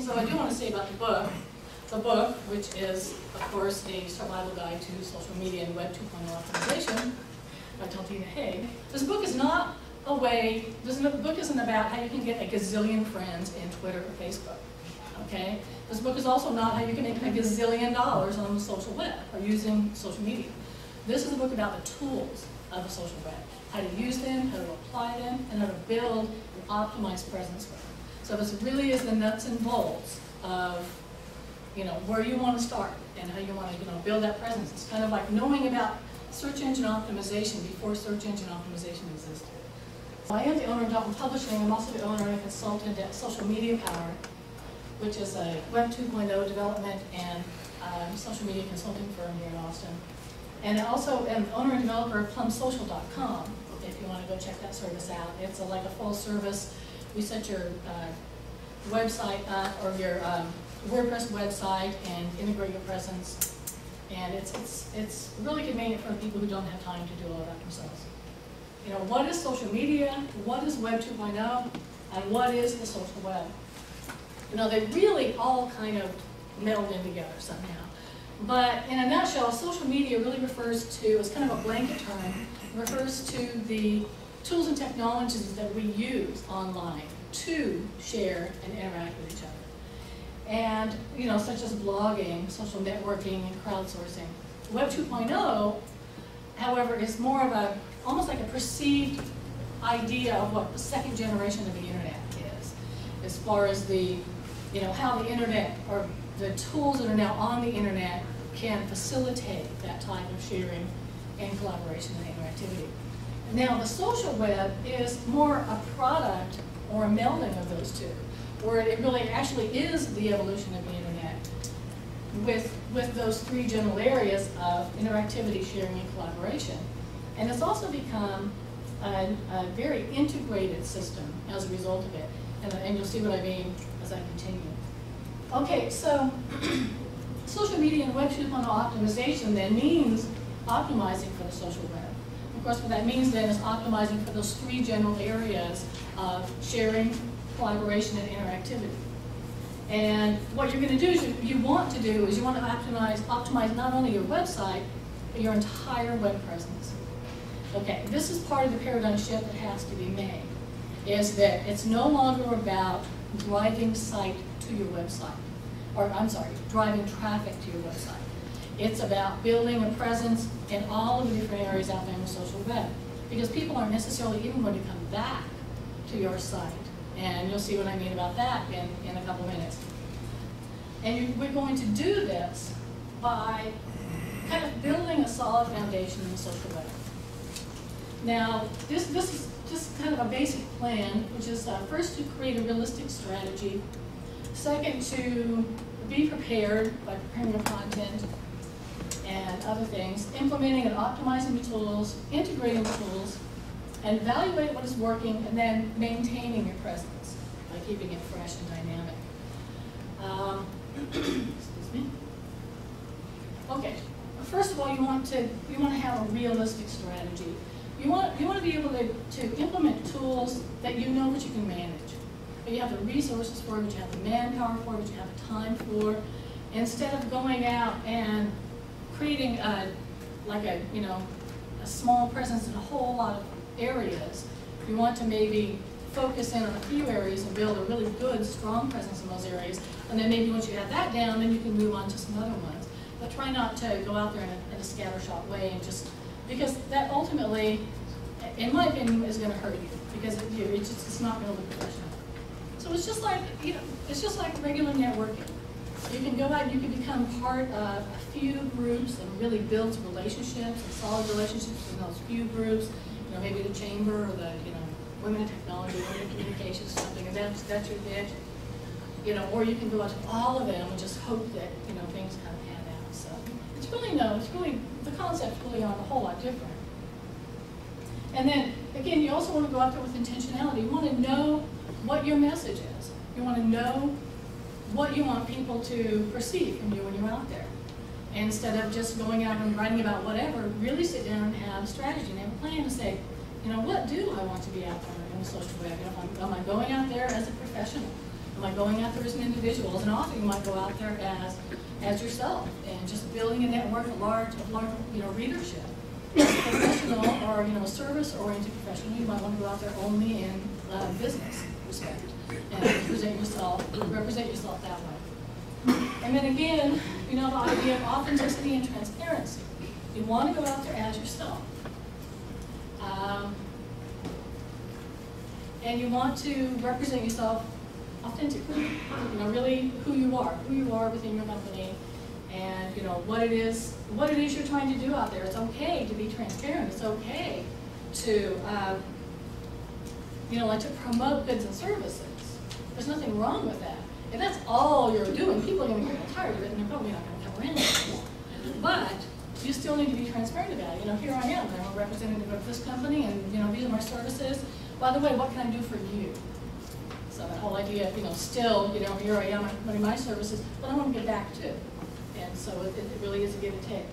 things that I do want to say about the book. The book, which is, of course, a survival guide to social media and Web 2.0 optimization by Taltina Haig. This book is not a way, this book isn't about how you can get a gazillion friends in Twitter or Facebook, okay? This book is also not how you can make a gazillion dollars on the social web or using social media. This is a book about the tools of the social web, how to use them, how to apply them, and how to build an optimized presence with them. So this really is the nuts and bolts of where you want to start and how you want to build that presence. It's kind of like knowing about search engine optimization before search engine optimization existed. So I am the owner of Dalton Publishing. I'm also the owner and consultant at Social Media Power, which is a Web 2.0 development and social media consulting firm here in Austin. And I also am the owner and developer of PlumSocial.com, if you want to go check that service out. It's like a full service. We set your website up, or your WordPress website, and integrate your presence. And it's really convenient for people who don't have time to do all of that themselves. What is social media? What is Web 2.0? And what is the social web? They really all kind of meld in together somehow. But in a nutshell, social media really refers to, it's kind of a blanket term, refers to the tools and technologies that we use online to share and interact with each other. And, such as blogging, social networking, and crowdsourcing. Web 2.0, however, is more of almost like a perceived idea of what the second generation of the internet is, as far as how the internet, or the tools that are now on the internet, can facilitate that type of sharing and collaboration and interactivity. Now, the social web is more a product or a melding of those two, where it really actually is the evolution of the internet with those three general areas of interactivity, sharing, and collaboration. And it's also become a very integrated system as a result of it. And you'll see what I mean as I continue. Okay, so social media and Web 2.0 optimization then means optimizing for the social web. Of course, what that means then is optimizing for those three general areas of sharing, collaboration, and interactivity. And what you're going to do is you want to optimize not only your website, but your entire web presence. Okay, this is part of the paradigm shift that has to be made, is that it's no longer about driving site to your website, or I'm sorry, driving traffic to your website. It's about building a presence in all of the different areas out there in the social web, because people aren't necessarily even going to come back to your site. And you'll see what I mean about that in a couple minutes. And we're going to do this by kind of building a solid foundation in the social web. Now, this is just kind of a basic plan, which is first to create a realistic strategy. Second, to be prepared by preparing your content and other things, implementing and optimizing the tools, integrating the tools, and evaluate what is working, and then maintaining your presence by keeping it fresh and dynamic. Excuse me. Okay. First of all, you want to have a realistic strategy. You want to be able to implement tools that you know that you can manage. But you have the resources for it, but you have the manpower for it, but you have the time for it. Instead of going out and creating a small presence in a whole lot of areas, you want to maybe focus in on a few areas and build a really good, strong presence in those areas. And then maybe once you have that down, then you can move on to some other ones. But try not to go out there in a scattershot way, and because that ultimately, in my opinion, is going to hurt you, because it's not going to look professional. So it's just like regular networking. You can go out and you can become part of a few groups and really build relationships, and solid relationships in those few groups. Maybe the chamber, or the Women in Technology, Women in Communications, something, and that's your niche. Or you can go out to all of them and just hope that things kind of pan out. So it's really the concept's really on a whole lot different. And then again, you also want to go out there with intentionality. You want to know what your message is. You want to know what you want people to perceive from you when you're out there. And instead of just going out and writing about whatever, really sit down and have a strategy and have a plan to say, what do I want to be out there in the social web? Am I going out there as a professional? Am Am I going out there as an individual? As an author, you might go out there as yourself and just building a network of large readership. As a professional or service-oriented professional, you might want to go out there only in business respect and represent yourself that way. And then again, the idea of authenticity and transparency. You want to go out there as yourself. And you want to represent yourself authentically, really who you are within your company, and what it is you're trying to do out there. It's okay to be transparent. It's okay to to promote goods and services. There's nothing wrong with that. If that's all you're doing, people are going to get tired of it, and they're probably not going to come around anymore. But you still need to be transparent about it. Here I am. I'm a representative of this company, and these are my services. By the way, what can I do for you? So that whole idea of, still, here I am, running my services, but I want to give back too. And so it really is a give and take.